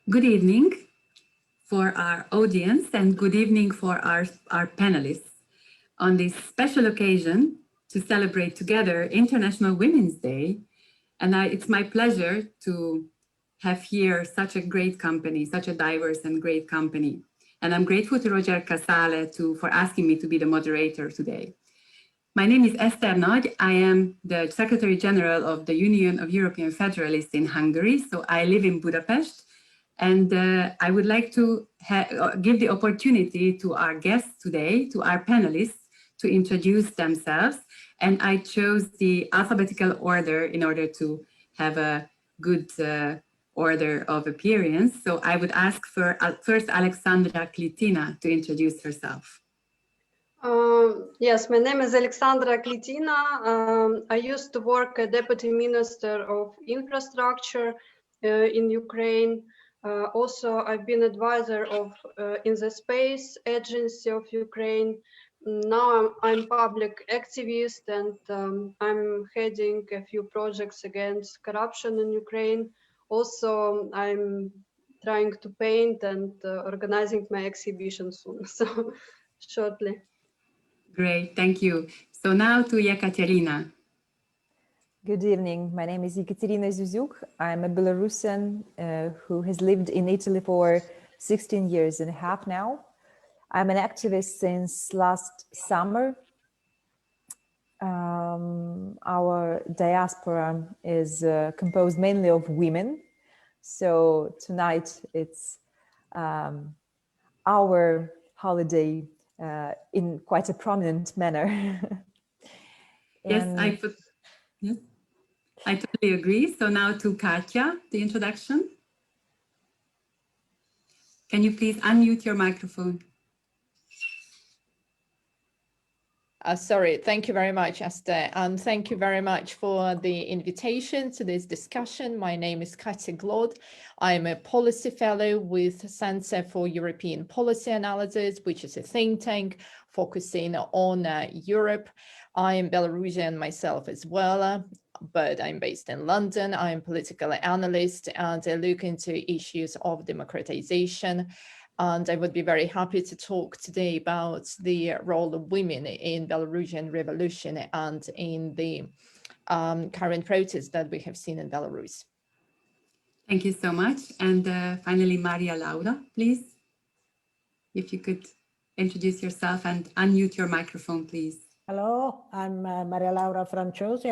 Good evening for our audience and good evening for our panelists on this special occasion to celebrate together International Women's Day. And it's my pleasure to have here such a great company, such a diverse and great company. And I'm grateful to Roger Casale for asking me to be the moderator today. My name is ESZTER Nagy. I am the Secretary General of the Union of European Federalists in Hungary. So I live in Budapest. And I would like to give the opportunity to our guests today, to our panelists, to introduce themselves. And I chose the alphabetical order in order to have a good order of appearance. So I would ask for first ALEKSANDRA KLITINA to introduce herself. Yes, my name is ALEKSANDRA KLITINA. I used to work as Deputy Minister of Infrastructure in Ukraine. Also, I've been advisor of in the Space Agency of Ukraine. Now I'm public activist and I'm heading a few projects against corruption in Ukraine. Also, I'm trying to paint and organizing my exhibition soon, so shortly. Great, thank you. So now to EKATERINA. Good evening. My name is EKATERINA ZIUZIUK. I'm a Belarusian who has lived in Italy for 16 years and a half now. I'm an activist since last summer. Our diaspora is composed mainly of women. So tonight it's our holiday in quite a prominent manner. Yes, I totally agree. So now to Katia, the introduction. Can you please unmute your microphone? Sorry, thank you very much, Esther, and thank you very much for the invitation to this discussion. My name is KATIA GLOD. I'm a policy fellow with Center for European Policy Analysis, which is a think tank focusing on Europe. I am Belarusian myself as well, but I'm based in London. I'm a political analyst and I look into issues of democratization. And I would be very happy to talk today about the role of women in Belarusian revolution and in the current protests that we have seen in Belarus. Thank you so much. And finally, Maria Laura, please. If you could introduce yourself and unmute your microphone, please. Hello, I'm Maria Laura FRANCIOSI.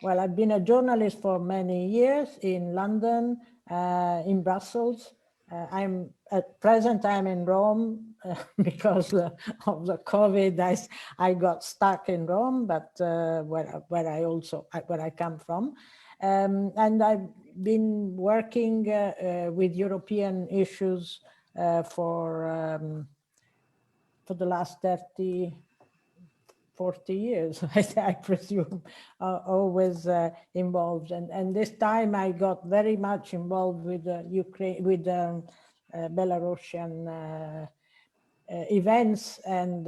Well, I've been a journalist for many years in London, in Brussels. At present I'm in Rome because of the COVID. I got stuck in Rome, but where I come from, and I've been working with European issues for the last 40 years, I presume, always involved. And this time I got very much involved with Ukraine, with Belarusian events, and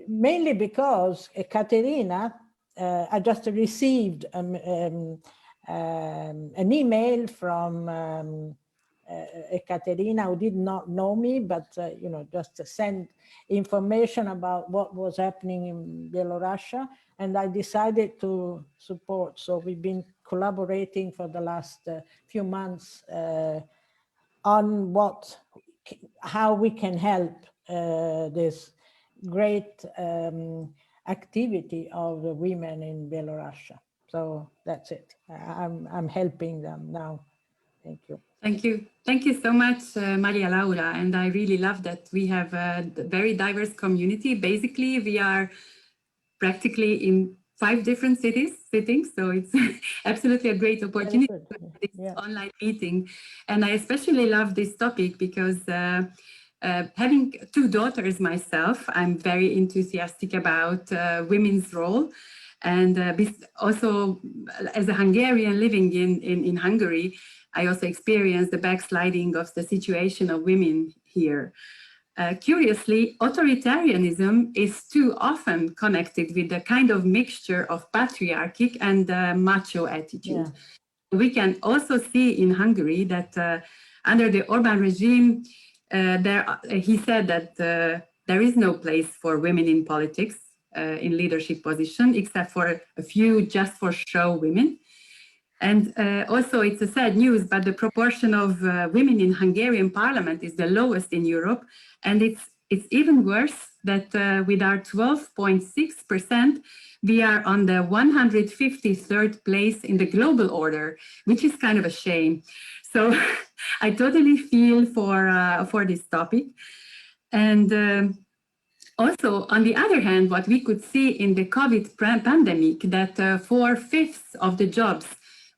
mainly because EKATERINA, I just received an email from EKATERINA, who did not know me, but you know, just to send information about what was happening in Belarus, and I decided to support. So we've been collaborating for the last few months on how we can help this great activity of the women in Belarus. So that's it. I'm helping them now. Thank you. Thank you. Thank you so much, Maria Laura. And I really love that we have a very diverse community. Basically, we are practically in 5 different cities sitting. So it's absolutely a great opportunity for this online meeting. And I especially love this topic because having 2 daughters myself, I'm very enthusiastic about women's role. And also, as a Hungarian living in Hungary, I also experienced the backsliding of the situation of women here. Curiously, authoritarianism is too often connected with the kind of mixture of patriarchic and macho attitude. we can also see in Hungary that under the Orban regime, he said that there is no place for women in politics in leadership position, except for a few just for show women. And also it's a sad news, but the proportion of women in Hungarian parliament is the lowest in Europe. And it's even worse that with our 12.6%, we are on the 153rd place in the global order, which is kind of a shame. So I totally feel for this topic. And also, on the other hand, what we could see in the COVID pandemic, that 4/5 of the jobs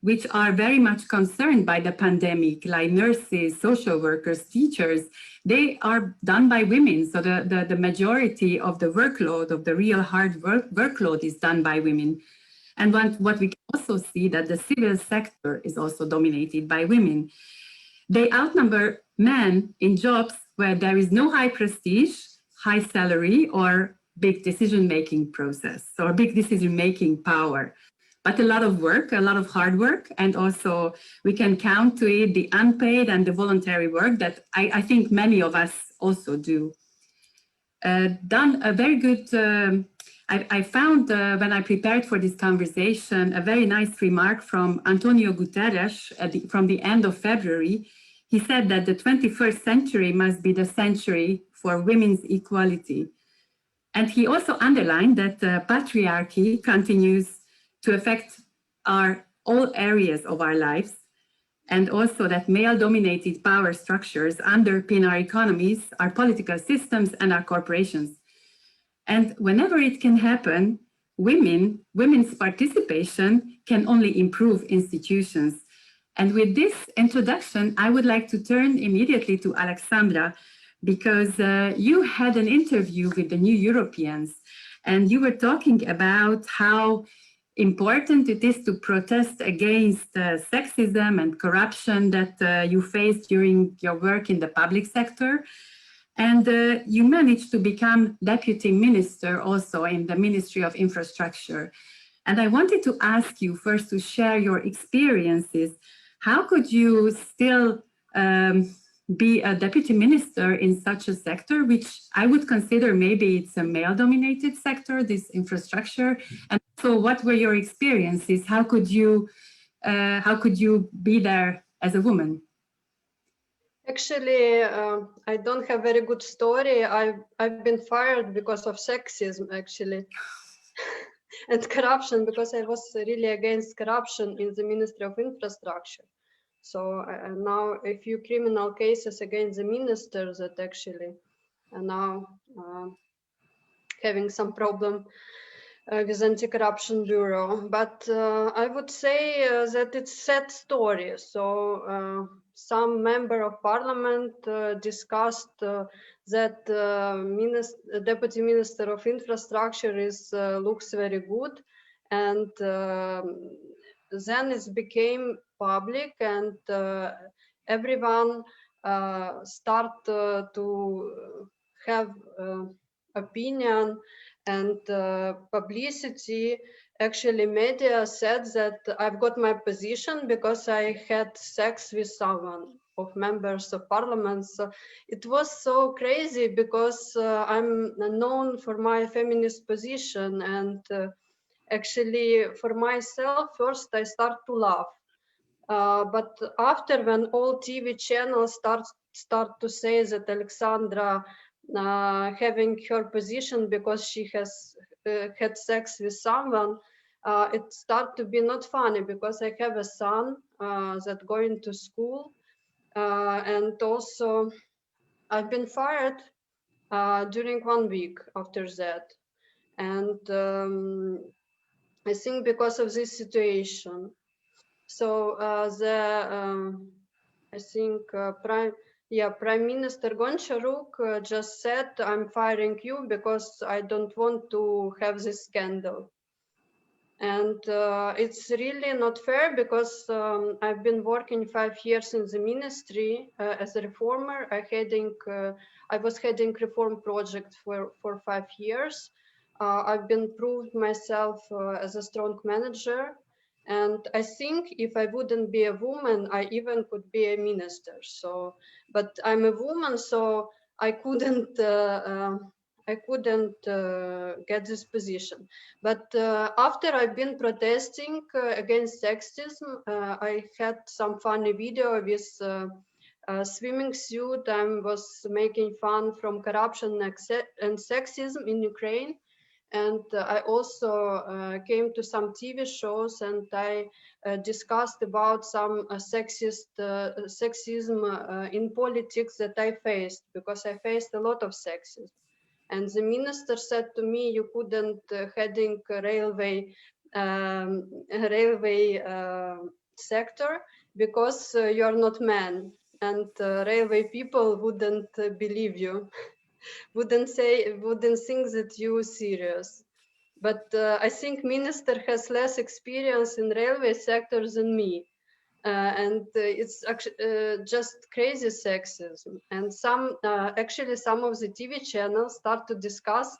which are very much concerned by the pandemic, like nurses, social workers, teachers, they are done by women. So the majority of the workload, of the real hard workload is done by women. And what we can also see that the civil sector is also dominated by women. They outnumber men in jobs where there is no high prestige, high salary, or big decision-making process, or big decision-making power. But a lot of work, a lot of hard work, and also we can count to it the unpaid and the voluntary work that I think many of us also do. Done a very good, I found when I prepared for this conversation, a very nice remark from Antonio Guterres from the end of February. He said that the 21st century must be the century for women's equality. And he also underlined that patriarchy continues to affect all areas of our lives, and also that male-dominated power structures underpin our economies, our political systems, and our corporations. And whenever it can happen, women's participation can only improve institutions. And with this introduction, I would like to turn immediately to ALEKSANDRA, because you had an interview with the New Europeans, and you were talking about how important it is to protest against sexism and corruption that you faced during your work in the public sector. And you managed to become deputy minister also in the Ministry of Infrastructure. And I wanted to ask you first to share your experiences. How could you still be a deputy minister in such a sector, which I would consider maybe it's a male-dominated sector, this infrastructure? And so what were your experiences? How could you be there as a woman? Actually, I don't have very good story. I've been fired because of sexism, actually, and corruption, because I was really against corruption in the Ministry of Infrastructure. So now a few criminal cases against the ministers that actually are now having some problem with Anti-Corruption Bureau. But I would say that it's a sad story. So some member of parliament discussed that Deputy Minister of Infrastructure looks very good, and then it became public, and everyone start to have opinion and publicity. Actually, media said that I've got my position because I had sex with someone of members of parliament. So it was so crazy because I'm known for my feminist position, and actually for myself, first I start to laugh. But after, when all TV channels start to say that ALEKSANDRA having her position because she has had sex with someone, it started to be not funny, because I have a son that going to school, and also I've been fired during 1 week after that. And I think because of this situation. So I think Prime Minister Goncharuk just said, I'm firing you because I don't want to have this scandal. And it's really not fair, because I've been working 5 years in the ministry as a reformer. I was heading reform project for 5 years. I've been proved myself as a strong manager, And I think if I wouldn't be a woman, I even could be a minister. So, but I'm a woman, so I couldn't get this position. But after I've been protesting against sexism, I had some funny video with a swimming suit. I was making fun from corruption and sexism in Ukraine. And I also came to some TV shows, and I discussed about some sexism in politics that I faced, because I faced a lot of sexism. And the minister said to me, you couldn't heading railway sector because you are not man, and railway people wouldn't believe you. wouldn't think that you serious. But I think minister has less experience in railway sector than me. And it's actually just crazy sexism. And actually some of the TV channels start to discuss,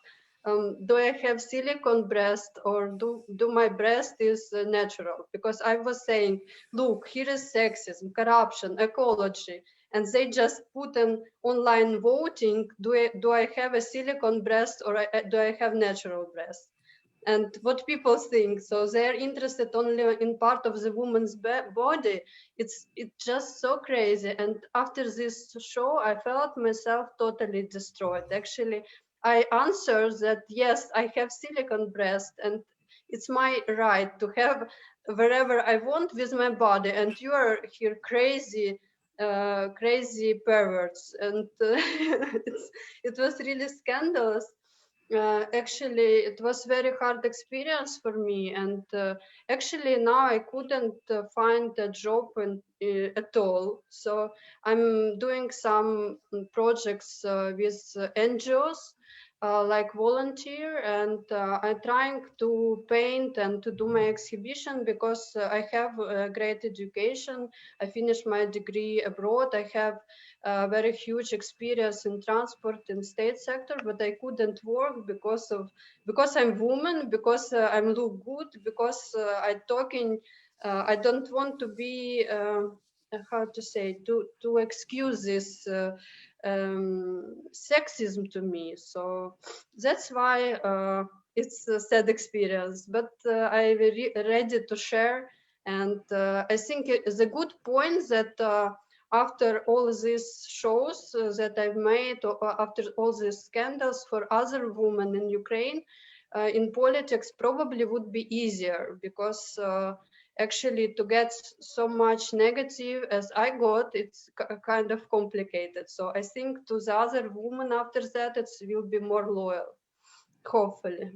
do I have silicone breast, or do my breast is natural? Because I was saying, look, here is sexism, corruption, ecology. And they just put an online voting, do I have a silicone breast, or do I have natural breast? And what people think, so they're interested only in part of the woman's body. It's just so crazy. And after this show, I felt myself totally destroyed. Actually, I answered that, yes, I have silicone breast, and it's my right to have wherever I want with my body. And you are here crazy perverts. And it was really scandalous. Actually, it was very hard experience for me, and actually now I couldn't find a job at all. So I'm doing some projects with NGOs, like volunteer, and I'm trying to paint and to do my exhibition, because I have a great education. I finished my degree abroad. I have very huge experience in transport and state sector, but I couldn't work because I'm woman, because I look good, because I talking. I don't want to be how to say, to excuse this sexism to me. So that's why it's a sad experience, but I'm ready to share. And I think it's a good point that after all these shows that I've made, or after all these scandals for other women in Ukraine, in politics probably would be easier, because actually to get so much negative as I got, it's kind of complicated. So I think to the other women after that, it will be more loyal, hopefully.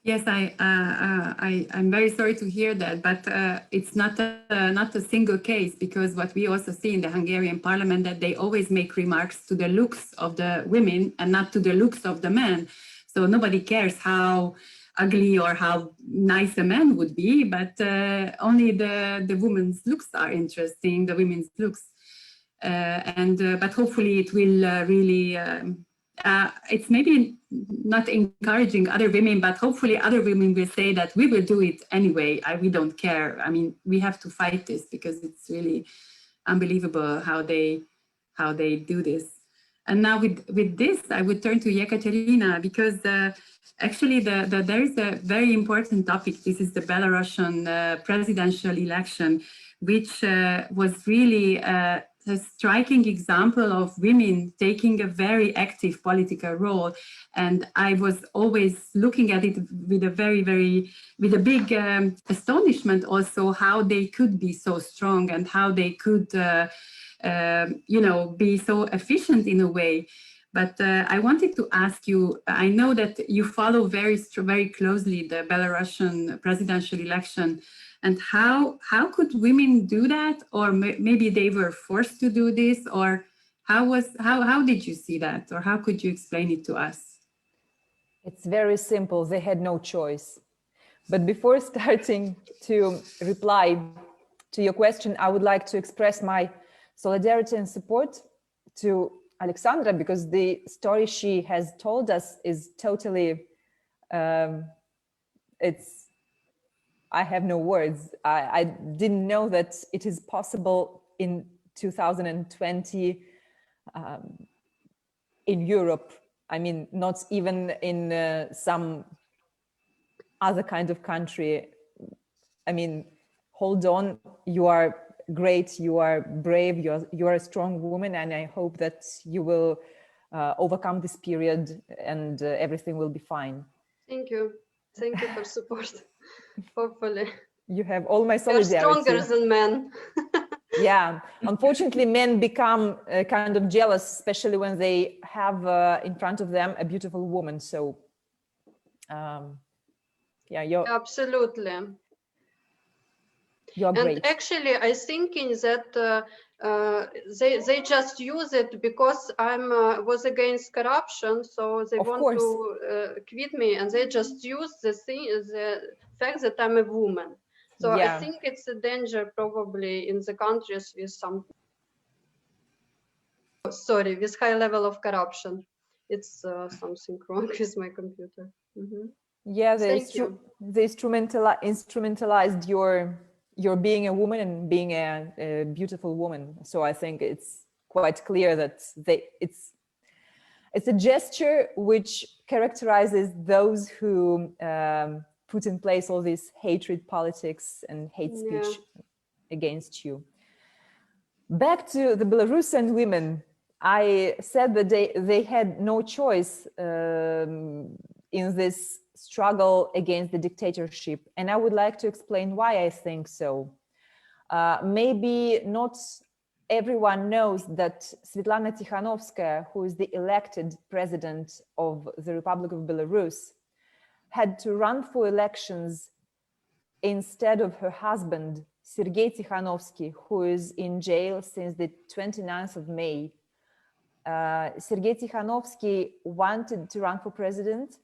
Yes, I'm very sorry to hear that, but it's not a single case, because what we also see in the Hungarian parliament, that they always make remarks to the looks of the women and not to the looks of the men. So nobody cares how ugly or how nice a man would be, but only the women's looks are interesting, the women's looks. But hopefully it will really, it's maybe not encouraging other women, but hopefully other women will say that we will do it anyway. We don't care. I mean, we have to fight this, because it's really unbelievable how they do this. And now with this, I would turn to EKATERINA, because actually there is a very important topic. This is the Belarusian presidential election, which was really a striking example of women taking a very active political role. And I was always looking at it with a big astonishment also, how they could be so strong and how they could be so efficient in a way. But I wanted to ask you, I know that you follow very closely the Belarusian presidential election, and how could women do that? Or maybe they were forced to do this, or how did you see that? Or how could you explain it to us? It's very simple. They had no choice. But before starting to reply to your question, I would like to express my solidarity and support to ALEKSANDRA, because the story she has told us is totally, I have no words. I didn't know that it is possible in 2020 in Europe. I mean, not even in some other kind of country. I mean, hold on, you are great, you are brave, you are a strong woman, and I hope that you will overcome this period and everything will be fine. Thank you. Thank you for support. Hopefully. You have all my You're solidarity. stronger than men. Yeah, unfortunately, men become kind of jealous, especially when they have in front of them a beautiful woman. So, yeah, you're Absolutely. You're great. And actually, I thinking that they just use it because I'm was against corruption, so they want to quit me, and they just use the fact that I'm a woman. So I think it's a danger probably in the countries with some, with high level of corruption. It's something wrong with my computer. Yeah, they instrumentalized your being a woman and being a beautiful woman. So I think it's quite clear that it's a gesture which characterizes those who put in place all this hatred politics and hate speech against you. Back to the Belarusian women, I said that they had no choice in this struggle against the dictatorship, and I would like to explain why I think so. Maybe not everyone knows that Svetlana Tikhanovskaya, who is the elected president of the Republic of Belarus, had to run for elections instead of her husband, Sergei Tikhanovsky, who is in jail since the 29th of May. Sergei Tikhanovsky wanted to run for president,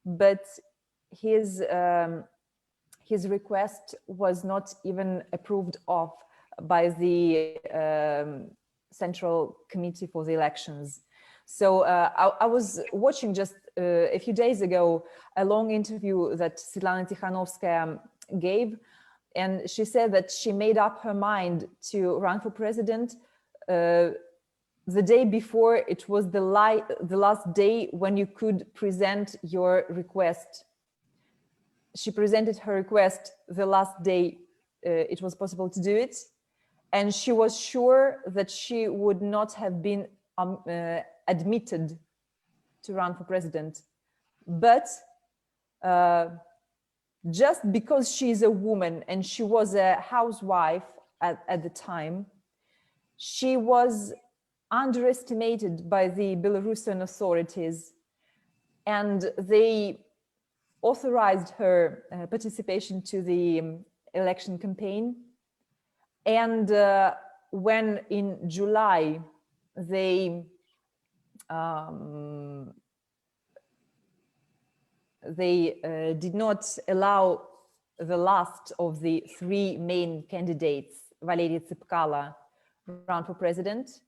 but his request was not even approved of by the Central Committee for the Elections. So I was watching just a few days ago a long interview that Svetlana Tikhanovskaya gave, and she said that she made up her mind to run for president the day before it was the last day when you could present your request. She presented her request the last day it was possible to do it, and she was sure that she would not have been admitted to run for president. But just because she is a woman and she was a housewife at the time, she was underestimated by the Belarusian authorities, and they authorized her participation to the election campaign. And when in July they did not allow the last of the three main candidates, Valery Tsepkalo, run for president,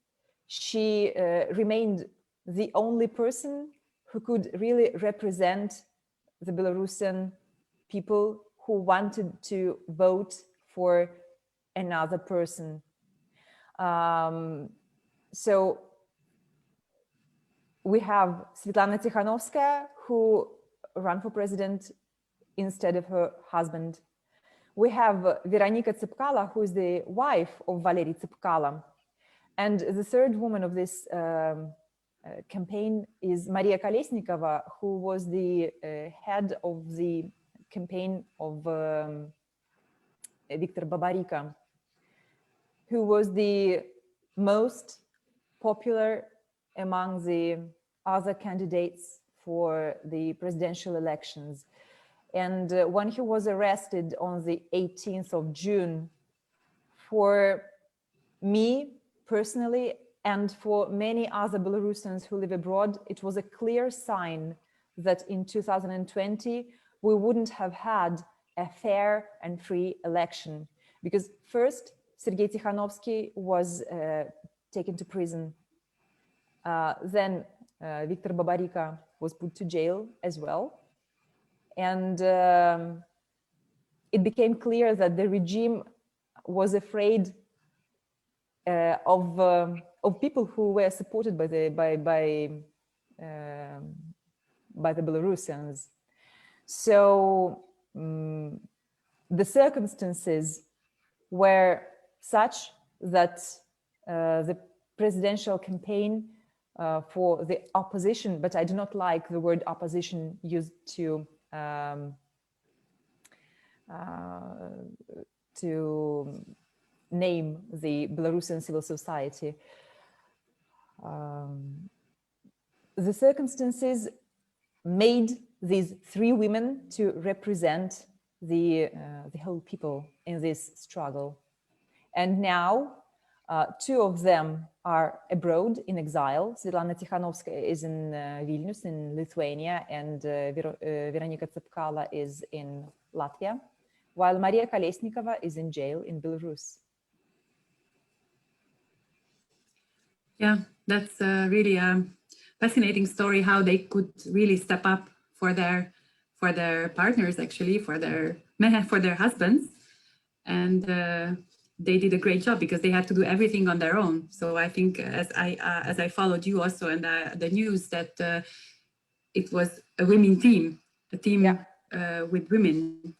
she remained the only person who could really represent the Belarusian people who wanted to vote for another person. So we have Svetlana Tikhanovskaya, who ran for president instead of her husband. We have Veronika Tsepkalo, who is the wife of Valery Tsepkalo. And the third woman of this campaign is Maria Kolesnikova, who was the head of the campaign of Viktor Babarika, who was the most popular among the other candidates for the presidential elections. And when he was arrested on the 18th of June, for me personally, and for many other Belarusians who live abroad, it was a clear sign that in 2020, we wouldn't have had a fair and free election. Because first, Sergei Tikhanovsky was taken to prison. Then Viktor Babarika was put to jail as well. And it became clear that the regime was afraid of people who were supported by the Belarusians. So the circumstances were such that the presidential campaign for the opposition, but I do not like the word opposition used to name the Belarusian civil society. The circumstances made these three women to represent the whole people in this struggle. And now two of them are abroad in exile. Svetlana Tikhanovskaya is in Vilnius in Lithuania, and Veronika Tsepkala is in Latvia, while Maria Kolesnikova is in jail in Belarus. Yeah, that's really a fascinating story, how they could really step up for their partners, actually, for their husbands. And they did a great job because they had to do everything on their own. So I think as I followed you also in the news, that it was a women team, with women.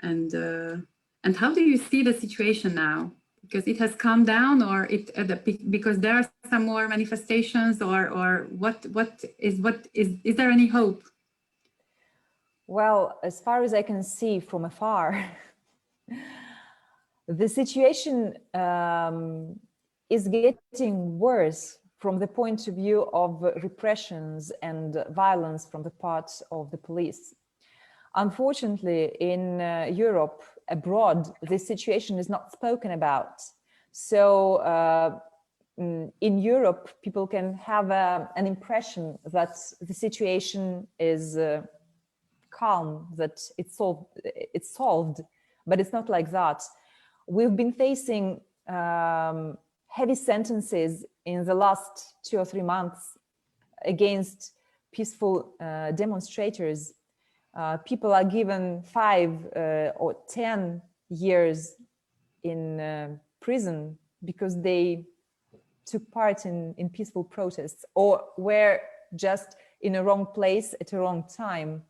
And how do you see the situation now? Because it has calmed down, or because there are some more manifestations, or is there any hope? Well, as far as I can see from afar, the situation is getting worse from the point of view of repressions and violence from the part of the police. Unfortunately, in Europe, abroad, this situation is not spoken about. So in Europe, people can have an impression that the situation is calm, that it's solved, but it's not like that. We've been facing heavy sentences in the last 2 or 3 months against peaceful demonstrators. People are given 5 or 10 years in prison because they took part in peaceful protests or were just in a wrong place at a wrong time.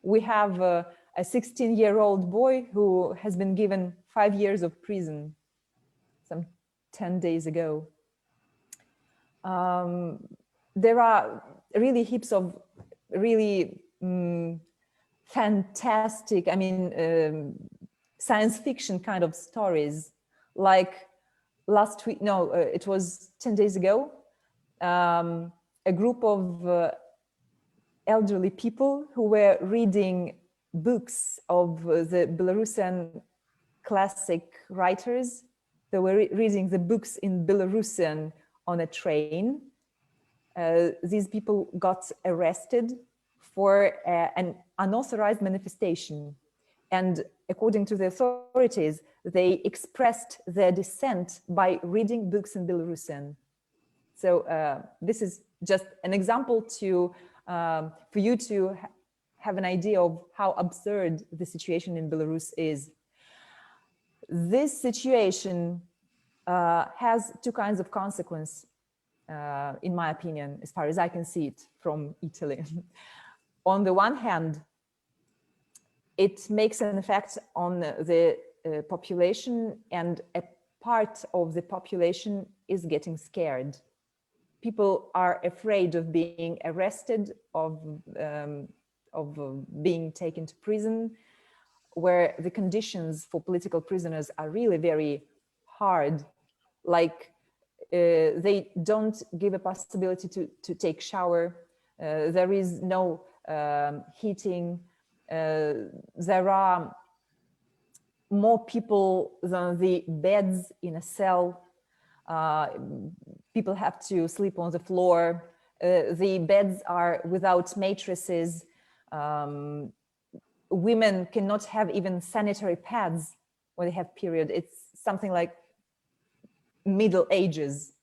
We have a 16-year-old boy who has been given 5 years of prison some 10 days ago. There are really heaps of really fantastic, science fiction kind of stories. Like last week, no, it was 10 days ago, a group of elderly people who were reading books of the Belarusian classic writers. They were reading the books in Belarusian on a train. These people got arrested for an unauthorized manifestation. And according to the authorities, they expressed their dissent by reading books in Belarusian. So this is just an example for you to have an idea of how absurd the situation in Belarus is. This situation has two kinds of consequence, in my opinion, as far as I can see it from Italy. On the one hand, it makes an effect on the population, and a part of the population is getting scared. People are afraid of being arrested, of being taken to prison, where the conditions for political prisoners are really very hard. Like they don't give a possibility to take shower. There is no heating. There are more people than the beds in a cell. People have to sleep on the floor. The beds are without mattresses. Women cannot have even sanitary pads when they have period. It's something like Middle Ages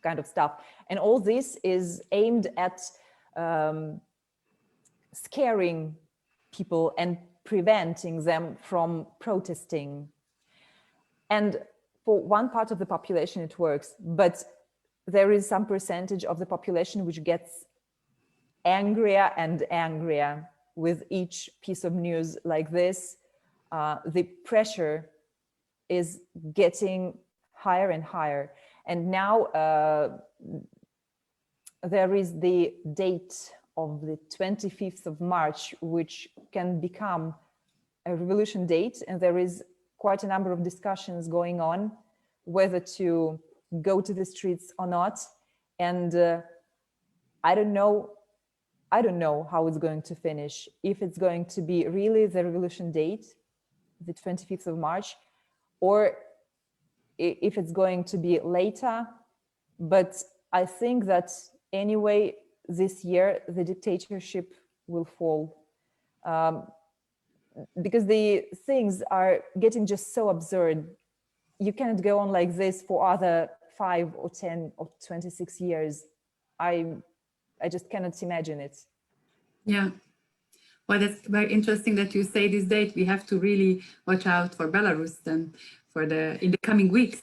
kind of stuff. And all this is aimed at scaring people and preventing them from protesting. And for one part of the population, it works, but there is some percentage of the population which gets angrier and angrier with each piece of news like this. The pressure is getting higher and higher. And now there is the date of the 25th of March, which can become a revolution date. And there is quite a number of discussions going on whether to go to the streets or not. And I don't know how it's going to finish. If it's going to be really the revolution date, the 25th of March, or if it's going to be later. But I think that anyway, this year, the dictatorship will fall. Because the things are getting just so absurd. You cannot go on like this for other 5 or 10 or 26 years. I just cannot imagine it. Yeah. Well, that's very interesting that you say this date. We have to really watch out for Belarus then in the coming weeks.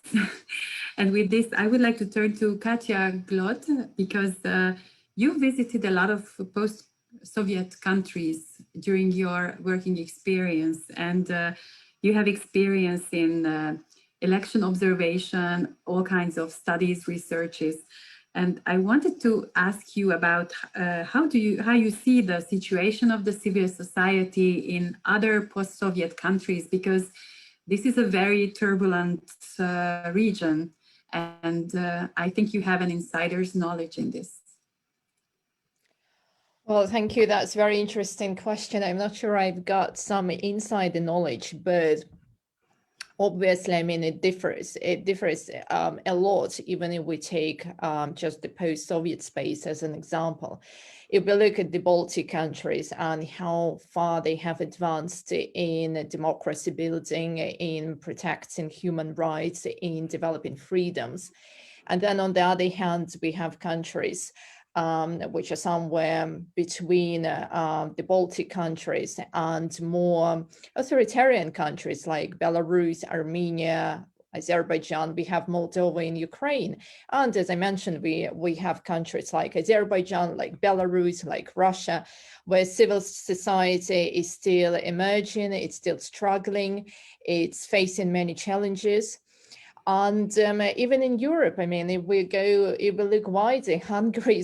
And with this, I would like to turn to Katia GLOD, because you visited a lot of post-Soviet countries during your working experience, and you have experience in election observation, all kinds of studies, researches. And I wanted to ask you about how you see the situation of the civil society in other post-Soviet countries, because this is a very turbulent region, and I think you have an insider's knowledge in this. Well, thank you. That's a very interesting question. I'm not sure I've got some insider knowledge, but obviously, I mean, it differs. It differs a lot, even if we take just the post-Soviet space as an example. If we look at the Baltic countries and how far they have advanced in democracy building, in protecting human rights, in developing freedoms. And then on the other hand, we have countries which are somewhere between the Baltic countries and more authoritarian countries like Belarus, Armenia, Azerbaijan. We have Moldova and Ukraine. And as I mentioned, we have countries like Azerbaijan, like Belarus, like Russia, where civil society is still emerging, it's still struggling, it's facing many challenges. And even in Europe, I mean, if we look wider, Hungary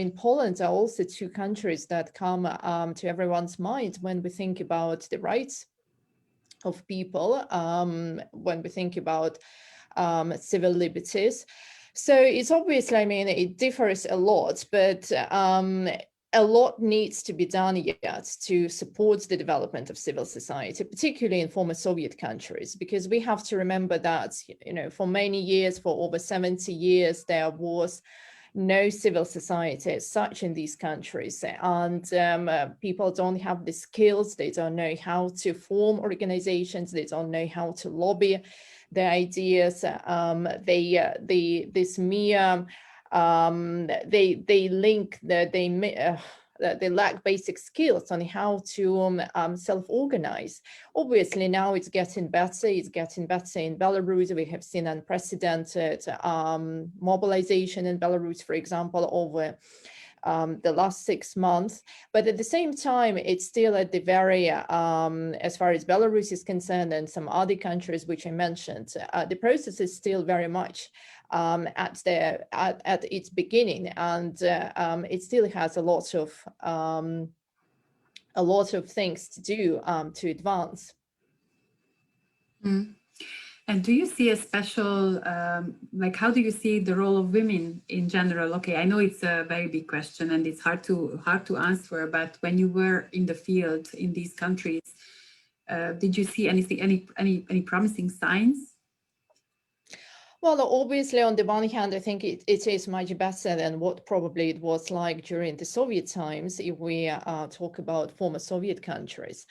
and Poland are also two countries that come to everyone's mind when we think about the rights of people, when we think about civil liberties. So it's obviously, I mean, it differs a lot, but a lot needs to be done yet to support the development of civil society, particularly in former Soviet countries, because we have to remember that, you know, for many years, for over 70 years, there was no civil society as such in these countries, and people don't have the skills, they don't know how to form organizations, they don't know how to lobby their ideas. They lack basic skills on how to self-organize. Obviously, now it's getting better. It's getting better in Belarus. We have seen unprecedented mobilization in Belarus, for example, over the last 6 months. But at the same time, it's still at the very, as far as Belarus is concerned and some other countries which I mentioned, the process is still very much at its beginning, and it still has a lot of things to do to advance. Mm. And do you see a special, like, how do you see the role of women in general? Okay, I know it's a very big question and it's hard to answer, but when you were in the field in these countries, did you see any promising signs? Well, obviously, on the one hand, I think it is much better than what probably it was like during the Soviet times, if we talk about former Soviet countries.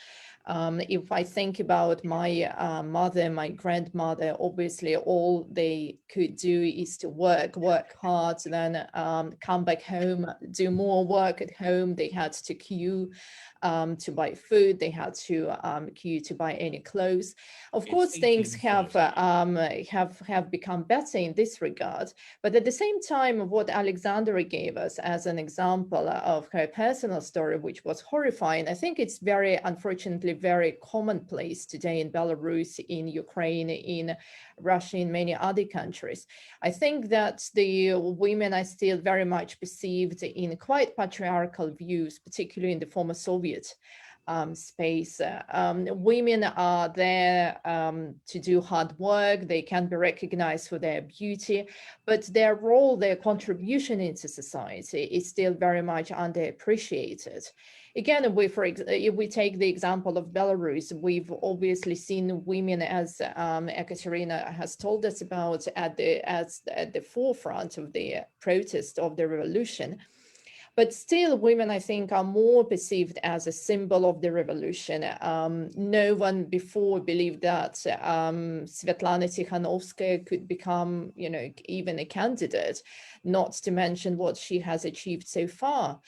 If I think about my mother, my grandmother, obviously all they could do is to work hard, then come back home, do more work at home. They had to queue to buy food. They had to queue to buy any clothes. Of course, things have become better in this regard. But at the same time, what Alexandra gave us as an example of her personal story, which was horrifying, I think it's very, unfortunately, very commonplace today in Belarus, in Ukraine, in Russia, in many other countries. I think that the women are still very much perceived in quite patriarchal views, particularly in the former Soviet space. Women are there to do hard work. They can be recognized for their beauty, but their role, their contribution into society is still very much underappreciated. Again, if we take the example of Belarus, we've obviously seen women, as EKATERINA has told us about, at the forefront of the protest of the revolution. But still, women, I think, are more perceived as a symbol of the revolution. No one before believed that Svetlana Tikhanovskaya could become, even a candidate, not to mention what she has achieved so far.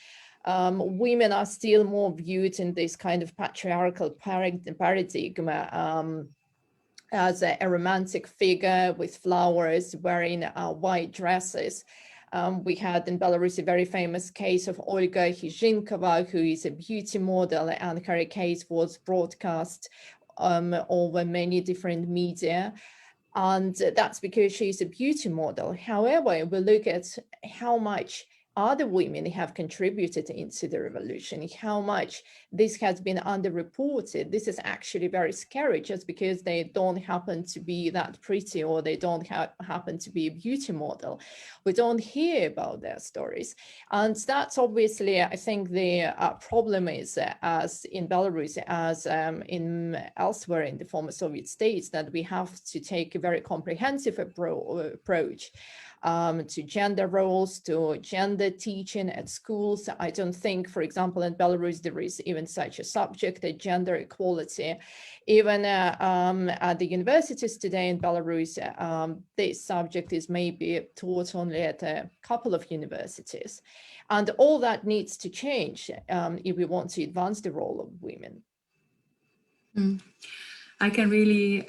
Women are still more viewed in this kind of patriarchal paradigm as a romantic figure with flowers, wearing white dresses. We had in Belarus a very famous case of Olga Hizhinkova, who is a beauty model, and her case was broadcast over many different media. And that's because she's a beauty model. However, we look at how much other women have contributed into the revolution, how much this has been underreported. This is actually very scary, just because they don't happen to be that pretty, or they don't happen to be a beauty model. We don't hear about their stories. And that's obviously, I think, the problem is, as in Belarus, as in elsewhere in the former Soviet states, that we have to take a very comprehensive approach to gender roles, to gender teaching at schools. I don't think, for example, in Belarus, there is even such a subject as gender equality. Even at the universities today in Belarus, this subject is maybe taught only at a couple of universities. And all that needs to change if we want to advance the role of women. I can really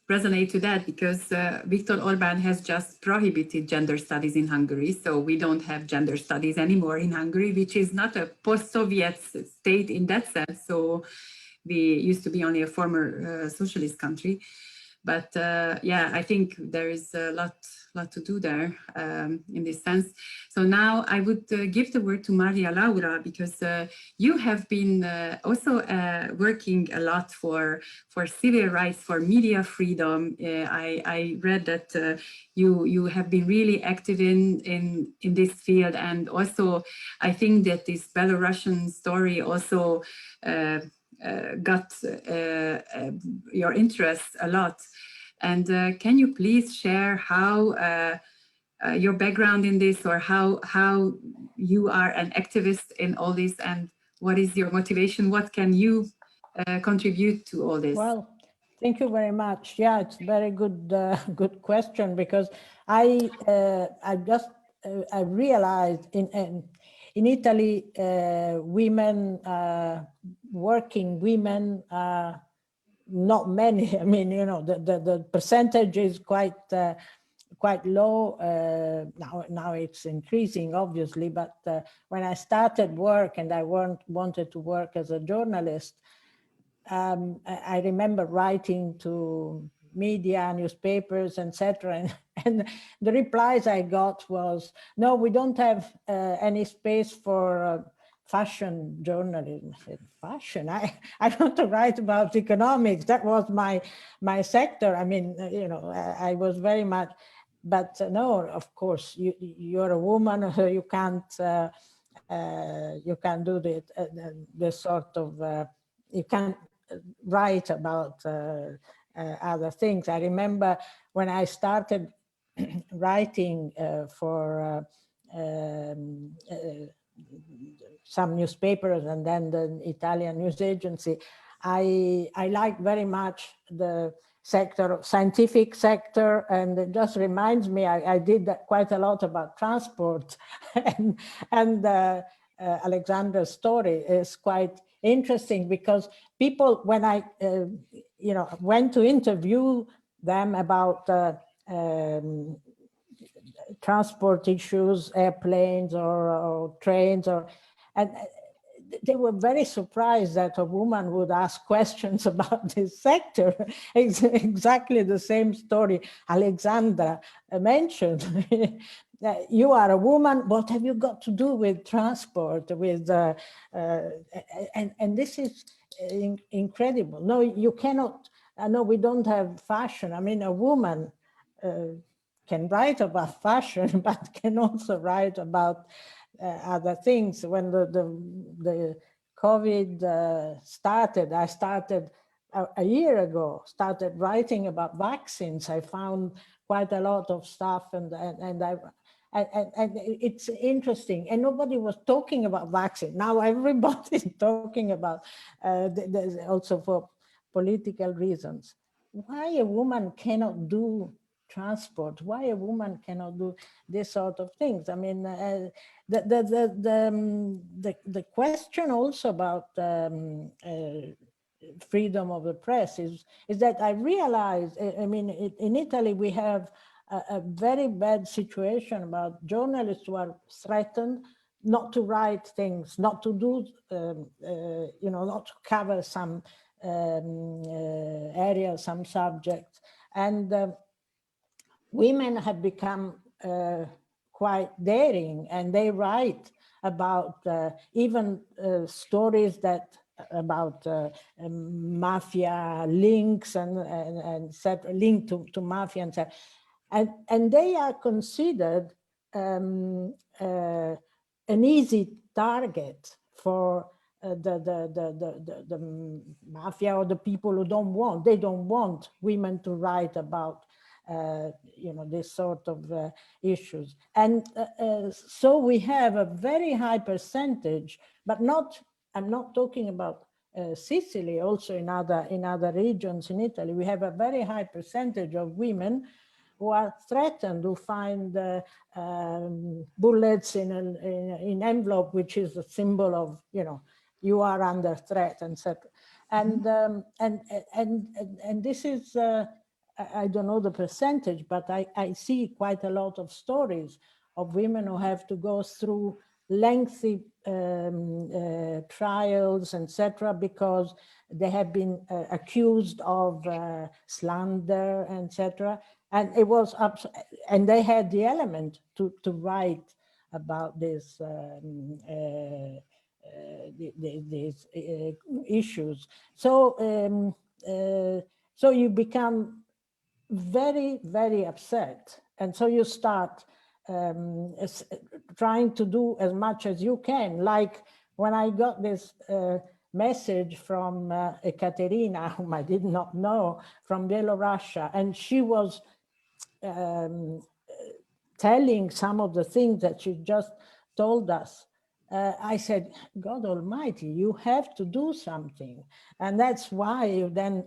resonate to that, because Viktor Orbán has just prohibited gender studies in Hungary. So we don't have gender studies anymore in Hungary, which is not a post-Soviet state in that sense. So we used to be only a former socialist country. But yeah, I think there is a lot to do there in this sense. So now I would give the word to Maria Laura, because you have been also working a lot for civil rights, for media freedom. I read that you have been really active in this field, and also I think that this Belarusian story also got your interest a lot. And can you please share how your background in this, or how you are an activist in all this, and what is your motivation? What can you contribute to all this? Well, thank you very much. Yeah, it's very good good question, because I realized in Italy, women, working women, not many. I mean, the percentage is quite low. Now it's increasing, obviously, but when I started work and I wanted to work as a journalist, I remember writing to media, newspapers, etc. And the replies I got was, no, we don't have any space for fashion journalism. I said, fashion? I want to write about economics. That was my sector. I mean, I was very much, but no, of course, you're a woman, you can't do the sort of, you can't write about other things. I remember when I started writing for some newspapers and then the Italian news agency, I like very much the scientific sector, and it just reminds me, I did that quite a lot about transport, and Aleksandra's story is quite interesting because people, when I went to interview them about transport issues, airplanes or trains, and they were very surprised that a woman would ask questions about this sector. Exactly the same story Alexandra mentioned. You are a woman, what have you got to do with transport? And this is incredible. No, you cannot. No, we don't have fashion. I mean, a woman can write about fashion, but can also write about other things. When the COVID started, I started a year ago, started writing about vaccines. I found quite a lot of stuff, and it's interesting. And nobody was talking about vaccine. Now everybody is talking about, also for political reasons. Why a woman cannot do transport? Why a woman cannot do this sort of things? I mean, the question also about freedom of the press is that I realize, I mean, in Italy we have a very bad situation about journalists who are threatened not to write things, not to do, not to cover some areas, some subjects. And women have become quite daring, and they write about even stories that about mafia links and linked to mafia and so. And they are considered an easy target for the mafia or the people who don't want women to write about this sort of issues. And so we have a very high percentage, but I'm not talking about Sicily, also in other regions in Italy, we have a very high percentage of women who are threatened, who find bullets in envelope, which is a symbol of, you are under threat, etc. And this is, I don't know the percentage, but I see quite a lot of stories of women who have to go through lengthy trials, etc., because they have been accused of slander, etc. And it was and they had the element to write about these issues. So so you become very, very upset, and so you start trying to do as much as you can. Like when I got this message from EKATERINA, whom I did not know, from Belarusian, and she was telling some of the things that she just told us. I said, God Almighty, you have to do something. And that's why then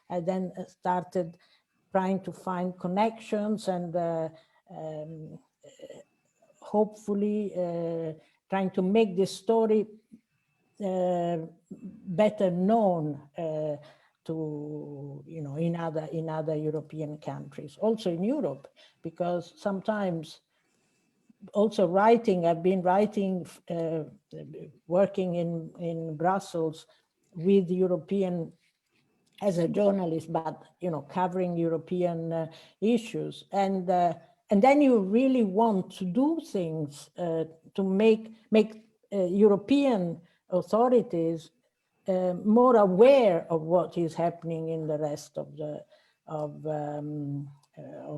I then started trying to find connections and hopefully trying to make this story better known to, in other European countries, also in Europe, because sometimes also writing, I've been writing, working in Brussels with European, as a journalist, but covering European issues, and then you really want to do things to make European authorities more aware of what is happening in the rest of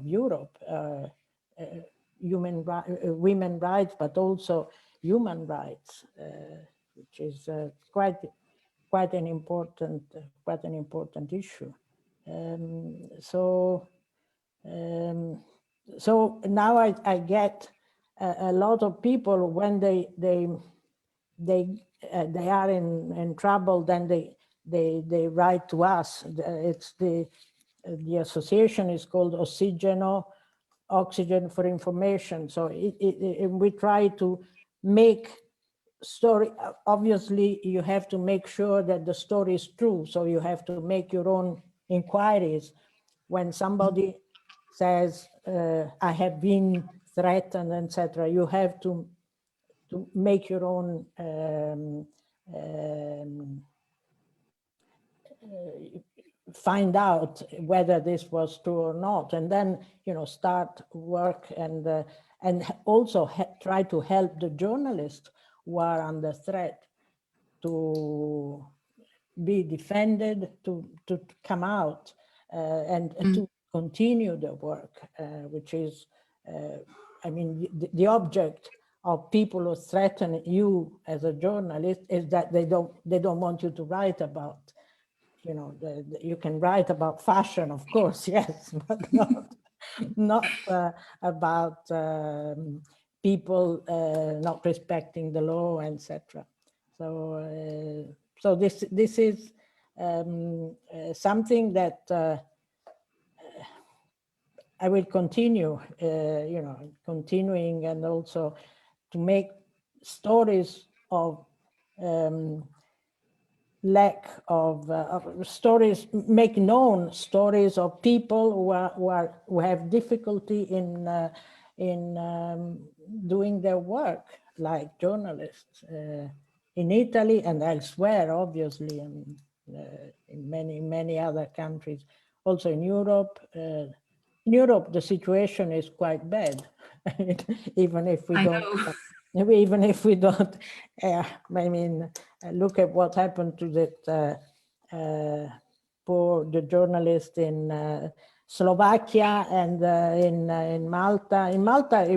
Europe. Women rights, but also human rights, which is quite an important issue. So now I get a lot of people when they are in trouble, then they write to us. It's the association is called Oxygen for Information. So we try to make story. Obviously, you have to make sure that the story is true. So you have to make your own inquiries. When somebody says, I have been threatened, etc., you have to make your own find out whether this was true or not, and then start work and also try to help the journalists who are under threat to be defended, to come out and to continue the work, which is, I mean, the object of people who threaten you as a journalist is that they don't want you to write about, you can write about fashion, of course, yes, but not about people not respecting the law, etc. So so this is something that I will continue, continuing, and also to make stories of lack of stories, make known stories of people who have difficulty in doing their work, like journalists in Italy and elsewhere, obviously, and in many other countries, also in Europe. In Europe, the situation is quite bad, even if we don't. Even if we don't, I mean, look at what happened to that the journalist in Slovakia and in Malta. In Malta,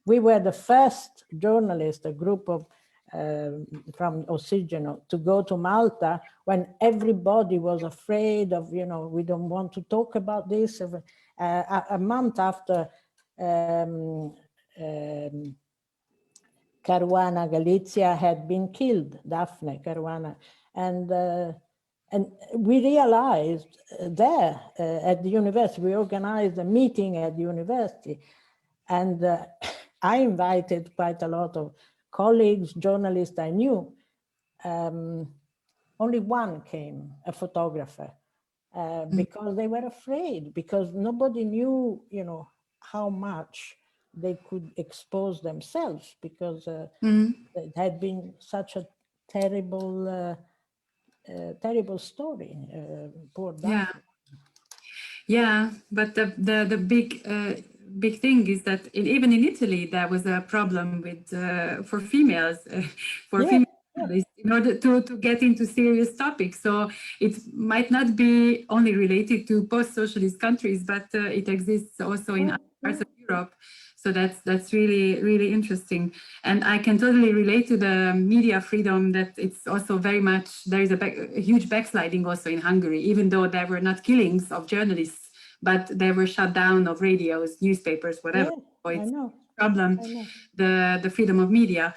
we were the first journalist, a group of from Oxygen, to go to Malta when everybody was afraid of, we don't want to talk about this. A month after Caruana Galizia had been killed, Daphne Caruana, and we realized there at the university, we organized a meeting at the university, and I invited quite a lot of colleagues, journalists I knew. Only one came, a photographer, because they were afraid, because nobody knew, how much they could expose themselves, because it had been such a terrible, terrible story. Poor Daphne. Yeah, but the big thing is that even in Italy there was a problem with for females female journalists in order to get into serious topics. So it might not be only related to post-socialist countries, but it exists also in other parts of Europe. So that's really interesting, and I can totally relate to the media freedom, that it's also very much, there is a huge backsliding also in Hungary, even though there were not killings of journalists, but there were shut down of radios, newspapers, whatever. So it's a problem, the freedom of media.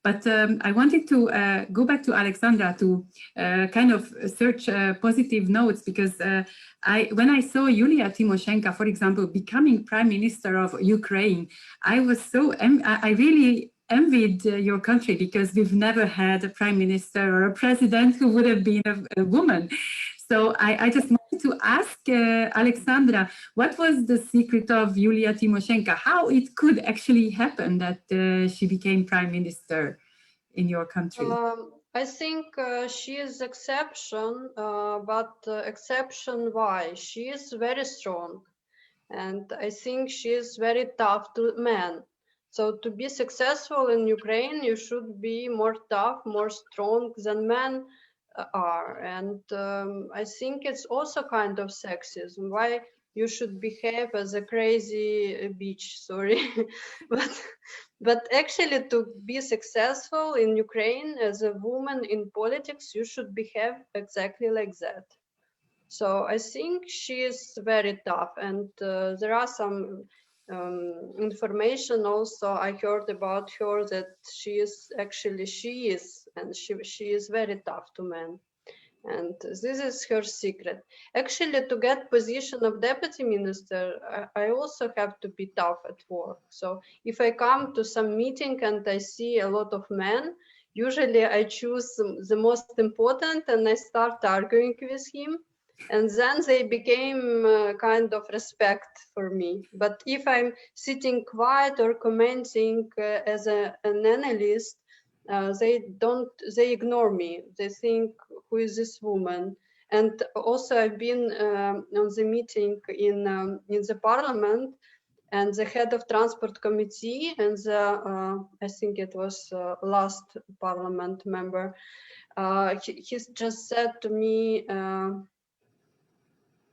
But I wanted to go back to Alexandra to kind of search positive notes, because when I saw Yulia Tymoshenko, for example, becoming Prime Minister of Ukraine, I was I really envied your country, because we've never had a Prime Minister or a president who would have been a woman. So I just wanted to ask Alexandra, what was the secret of Yulia Tymoshenko? How it could actually happen that she became Prime Minister in your country? I think she is exception, but exception why? She is very strong, and I think she is very tough to men. So to be successful in Ukraine, you should be more tough, more strong than men are. And I think it's also kind of sexism, why you should behave as a crazy bitch, sorry. but actually, to be successful in Ukraine as a woman in politics, you should behave exactly like that. So I think she is very tough, and there are some information also I heard about her, that she is, and she is very tough to men. And this is her secret. Actually, to get position of deputy minister, I also have to be tough at work. So if I come to some meeting and I see a lot of men, usually I choose the most important and I start arguing with him. And then they became kind of respect for me. But if I'm sitting quiet or commenting as an analyst, they ignore me. They think, who is this woman? And also I've been on the meeting in the parliament, and the head of transport committee and the I think it was last parliament member, he just said to me,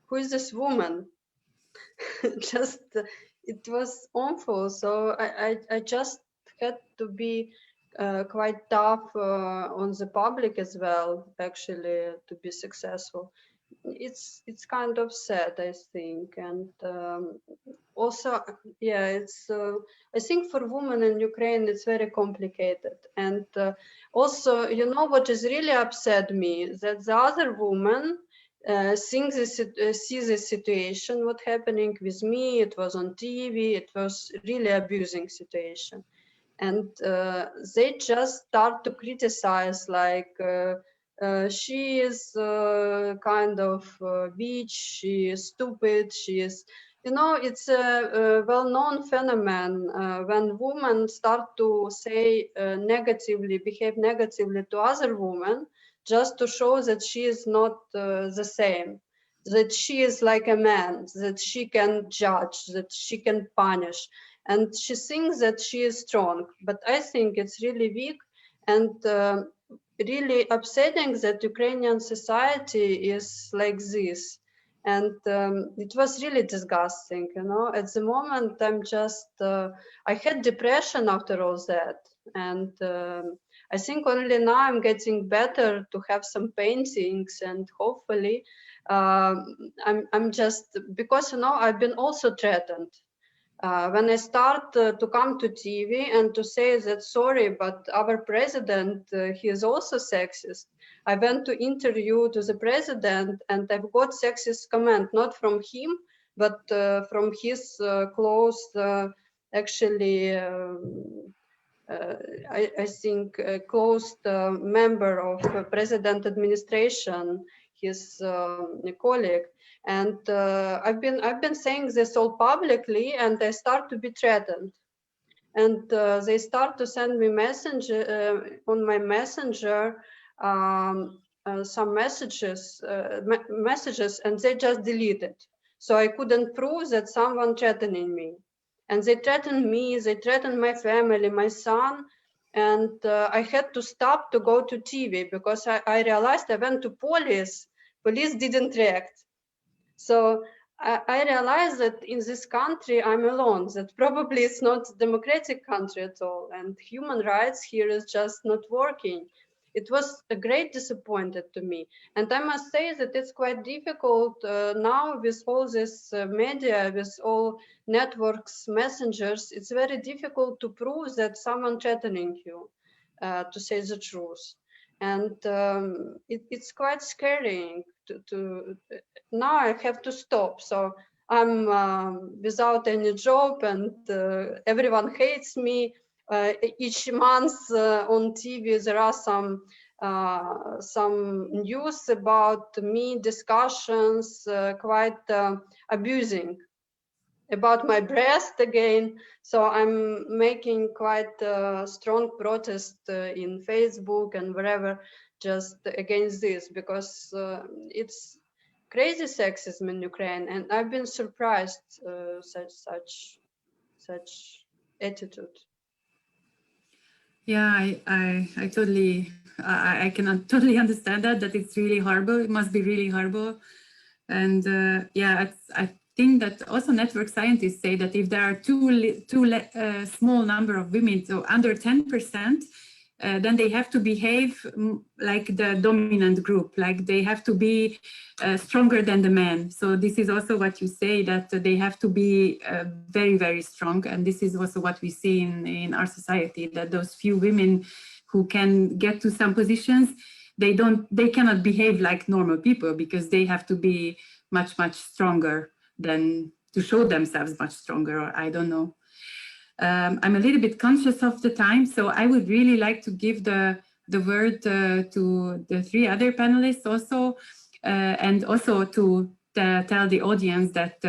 who is this woman? Just it was awful. So I just had to be quite tough on the public as well, actually, to be successful. It's kind of sad, I think. And also, yeah, it's I think for women in Ukraine it's very complicated. And also, you know what is really upset me, that the other woman see the situation, what happening with me. It was on TV, it was really abusing situation. And they just start to criticize, like she is kind of bitch, she is stupid, she is, you know, it's a well-known phenomenon when women start to say negatively, behave negatively to other women, just to show that she is not the same, that she is like a man, that she can judge, that she can punish. And she thinks that she is strong, but I think it's really weak and really upsetting that Ukrainian society is like this. And it was really disgusting, you know. At the moment, I'm just, I had depression after all that. And I think only now I'm getting better to have some paintings, and hopefully I'm just, because, you know, I've been also threatened. When I start to come to TV and to say that, sorry, but our president, he is also sexist. I went to interview to the president and I've got sexist comment, not from him, but from his close, actually, I think, close member of president administration, his colleague. And I've been saying this all publicly, and I start to be threatened. And they start to send me message on my messenger, some messages, and they just delete it. So I couldn't prove that someone threatening me. And they threatened me, they threatened my family, my son. And I had to stop to go to TV because I realized I went to police didn't react. So I realized that in this country, I'm alone, that probably it's not a democratic country at all. And human rights here is just not working. It was a great disappointment to me. And I must say that it's quite difficult now with all this media, with all networks, messengers, it's very difficult to prove that someone threatening you to say the truth. And it's quite scary to now I have to stop. So I'm without any job, and everyone hates me. Each month on TV there are some news about me, discussions quite abusing about my breast again. So I'm making quite a strong protest in Facebook and wherever, just against this, because it's crazy sexism in Ukraine, and I've been surprised such attitude. Yeah, I totally, I can totally understand that it's really horrible. It must be really horrible. And yeah, I think that also network scientists say that if there are too small number of women, so under 10%, then they have to behave like the dominant group, like they have to be stronger than the men. So this is also what you say, that they have to be very, very strong. And this is also what we see in our society, that those few women who can get to some positions, they cannot behave like normal people because they have to be much stronger than to show themselves much stronger, or I don't know. I'm a little bit conscious of the time, so I would really like to give the word to the three other panelists also, and also to tell the audience that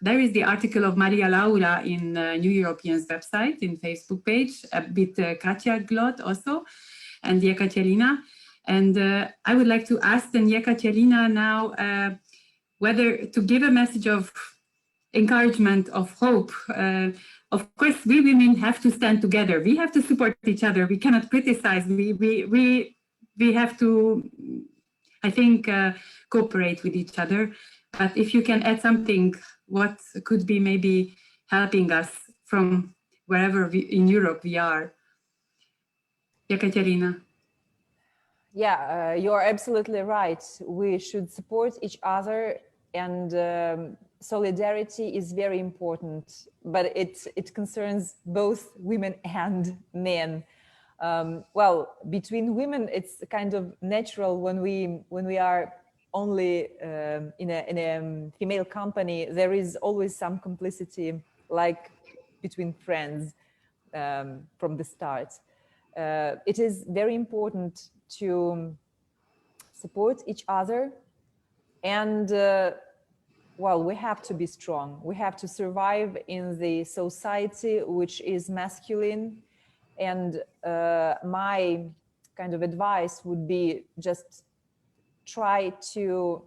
there is the article of Maria Laura in New Europeans website, in Facebook page, with Katia GLOD also, and EKATERINA. And I would like to ask then EKATERINA now whether to give a message of encouragement, of hope. Of course, we women have to stand together. We have to support each other. We cannot criticize. We have to, I think, cooperate with each other. But if you can add something, what could be maybe helping us from wherever in Europe we are. EKATERINA. Yeah, you're absolutely right. We should support each other, and solidarity is very important, but it concerns both women and men. Well, between women, it's kind of natural when we are only in a female company. There is always some complicity, like between friends from the start. It is very important to support each other, and well, we have to be strong. We have to survive in the society which is masculine, and my kind of advice would be just try to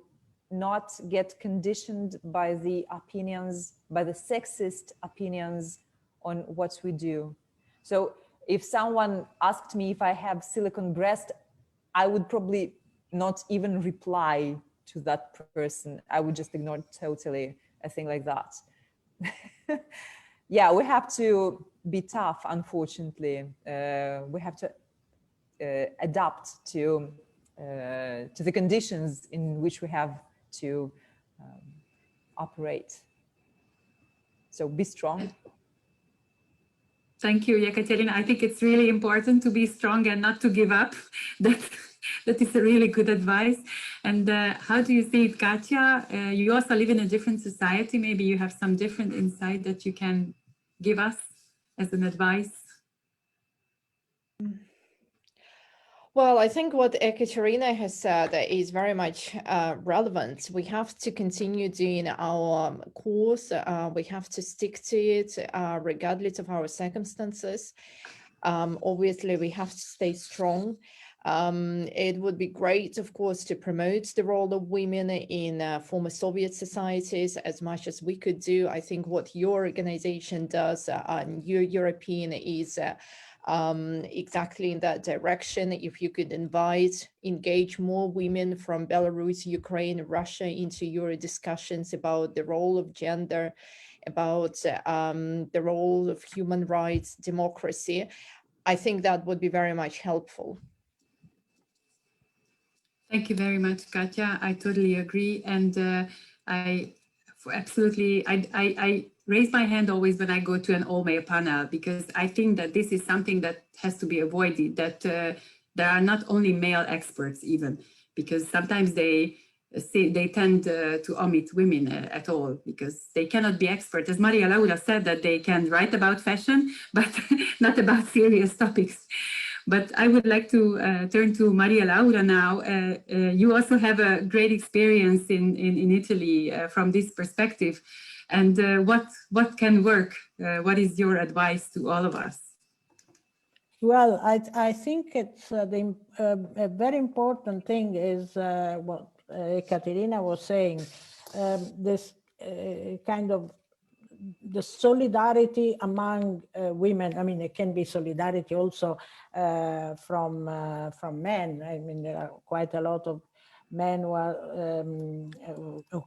not get conditioned by the opinions, by the sexist opinions on what we do. So if someone asked me if I have silicone breast, I would probably not even reply to that person. I would just ignore totally a thing like that. Yeah, we have to be tough, unfortunately. We have to adapt to the conditions in which we have to operate. So be strong. Thank you, EKATERINA. I think it's really important to be strong and not to give up. That is a really good advice. And how do you see it, Katia? You also live in a different society. Maybe you have some different insight that you can give us as an advice. Well, I think what EKATERINA has said is very much relevant. We have to continue doing our course. We have to stick to it regardless of our circumstances. Obviously, we have to stay strong. It would be great, of course, to promote the role of women in former Soviet societies as much as we could do. I think what your organization does, your European, is exactly in that direction. If you could engage more women from Belarus, Ukraine, Russia into your discussions about the role of gender, about the role of human rights, democracy, I think that would be very much helpful. Thank you very much, Katia. I totally agree. And I raise my hand always when I go to an all-male panel, because I think that this is something that has to be avoided, that there are not only male experts even, because sometimes they tend to omit women at all, because they cannot be experts. As Maria Laura said, that they can write about fashion, but not about serious topics. But I would like to turn to Maria Laura now. You also have a great experience in Italy from this perspective. And what can work? What is your advice to all of us? Well, I think it's a very important thing is what EKATERINA was saying, this kind of the solidarity among women. I mean, it can be solidarity also from men. I mean, there are quite a lot of men who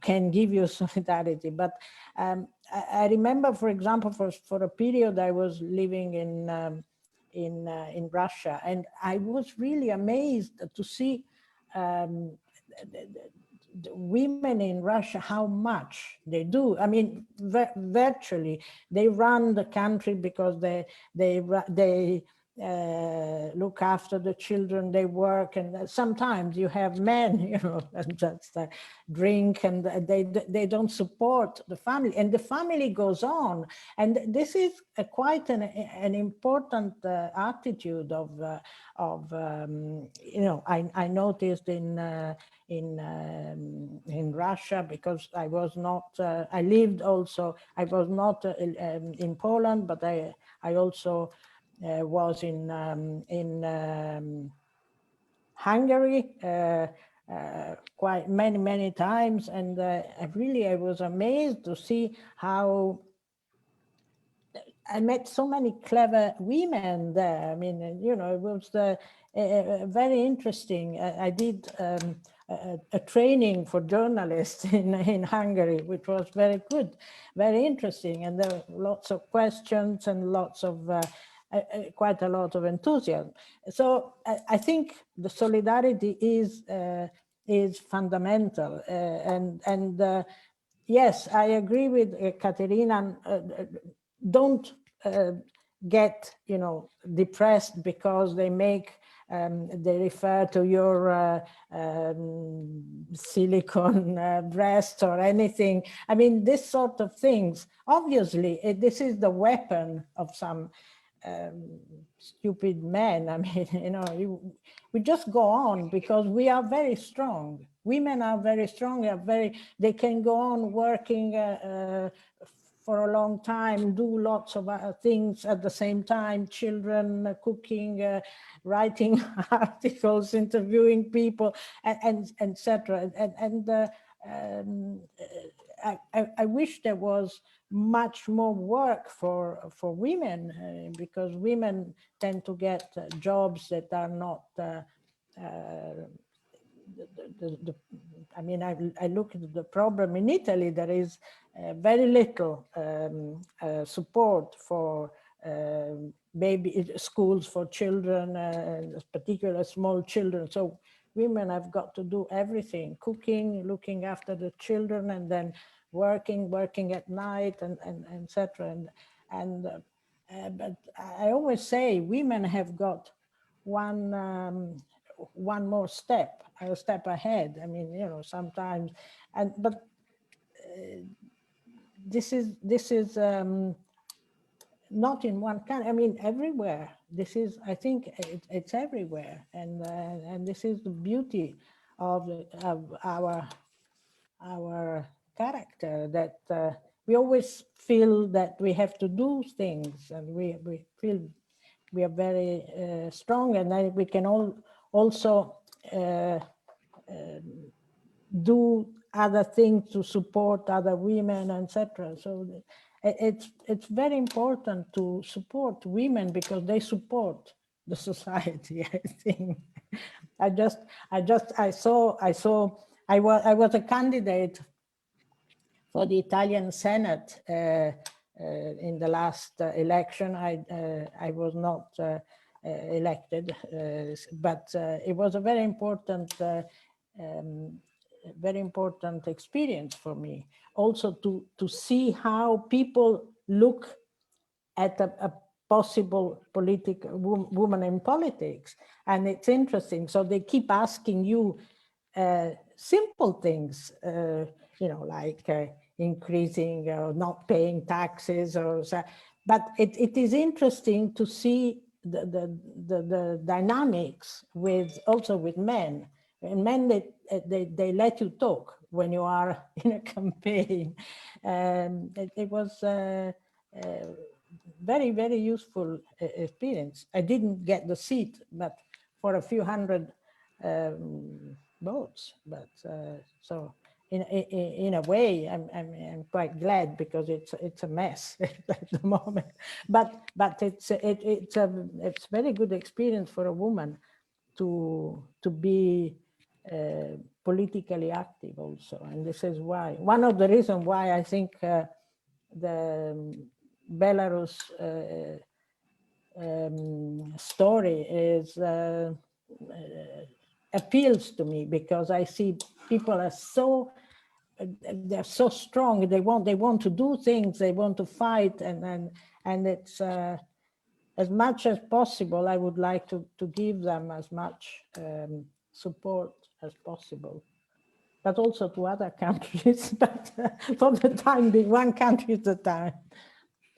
can give you solidarity. But I remember, for example, for a period I was living in Russia, and I was really amazed to see the women in Russia, how much they do. I mean, virtually, they run the country because they look after the children, they work, and sometimes you have men, you know, and just drink, and they don't support the family, and the family goes on. And this is quite an important attitude of you know, I noticed in Russia, because I was not, I lived also, I was not in Poland, but I also was in Hungary quite many times, and I was amazed to see how I met so many clever women there. I mean, you know, it was very interesting. I did a training for journalists in Hungary, which was very good, very interesting. And there were lots of questions and lots of, quite a lot of enthusiasm. So I think the solidarity is fundamental. Yes, I agree with Katerina. Don't get, you know, depressed because they refer to your silicone breast or anything. I mean, this sort of things, obviously, this is the weapon of some stupid men. I mean, you know, we just go on because we are very strong. Women are very strong, they can go on working for a long time, do lots of things at the same time, children, cooking, writing articles, interviewing people, and etc. I wish there was much more work for women, because women tend to get jobs that are not I mean, I look at the problem in Italy. There is very little support for baby schools for children, particularly small children. So women have got to do everything: cooking, looking after the children, and then working at night, and etc. But I always say women have got one more step, a step ahead. I mean, you know, sometimes, but this is not in one country. I mean, everywhere. This is, I think, it's everywhere, and this is the beauty of our character, that we always feel that we have to do things, and we feel we are very strong, and then we can also do other things to support other women, etc. So it's very important to support women because they support the society. I think. I was a candidate for the Italian Senate in the last election. I was not elected, but it was a very important experience for me. Also to see how people look at a possible woman in politics, and it's interesting. So they keep asking you simple things, you know, like increasing or not paying taxes, or so. But it is interesting to see the dynamics also with men. And men, they let you talk when you are in a campaign. It was very, very useful experience. I didn't get the seat, but for a few hundred votes. But so in a way, I'm quite glad, because it's a mess at the moment. But it's a very good experience for a woman to be politically active also. And this is why, one of the reasons why I think the Belarus story is appeals to me, because I see people are they're so strong. They want to do things. They want to fight, and it's as much as possible, I would like to give them as much support as possible, but also to other countries, but for the time being, one country at a time.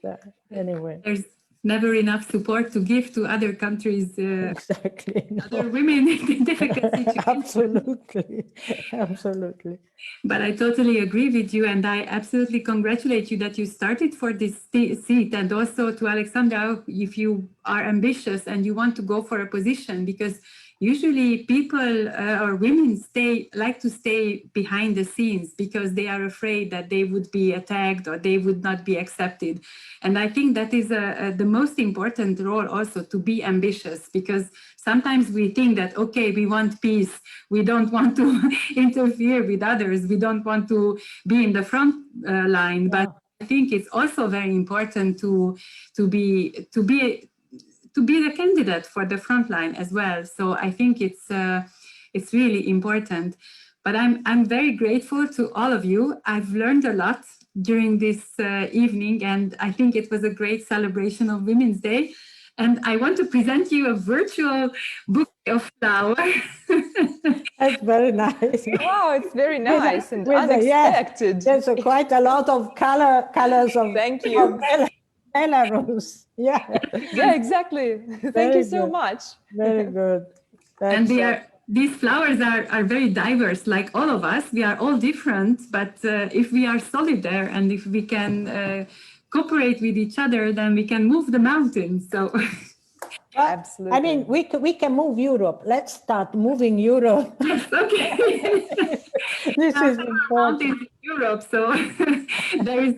So, anyway. There's never enough support to give to other countries, Exactly. other women in difficult situations. Absolutely, absolutely. But I totally agree with you, and I absolutely congratulate you that you started for this seat, and also to Alexandra, if you are ambitious and you want to go for a position, because usually people or women like to stay behind the scenes because they are afraid that they would be attacked or they would not be accepted. And I think that is the most important role also, to be ambitious, because sometimes we think that, okay, we want peace, we don't want to interfere with others, we don't want to be in the front line, but I think it's also very important to be the candidate for the front line as well. So I think it's really important. But I'm very grateful to all of you. I've learned a lot during this evening, and I think it was a great celebration of Women's Day. And I want to present you a virtual bouquet of flowers. That's very nice. Wow, it's very nice and unexpected. Yes, there's quite a lot of colors of, Thank you. Of Belarus. Yeah. Yeah, exactly. Thank you so much. Very good. And these flowers are very diverse, like all of us. We are all different, but if we are solidarity and if we can cooperate with each other, then we can move the mountains. So absolutely. I mean, we can move Europe. Let's start moving Europe. Yes, okay. This is important. In Europe, so there is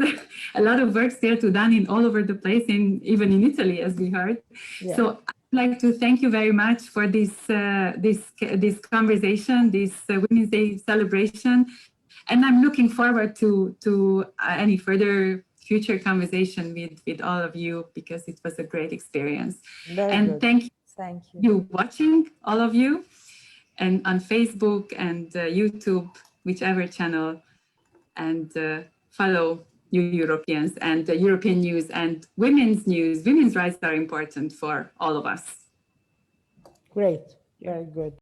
a lot of work still to done in all over the place, even in Italy, as we heard. Yeah. So I'd like to thank you very much for this conversation, this Women's Day celebration, and I'm looking forward to any further future conversation with all of you, because it was a great experience. Very good. Thank you watching, all of you, and on Facebook and YouTube, whichever channel, and follow you Europeans and European news and women's news. Women's rights are important for all of us. Great, very good.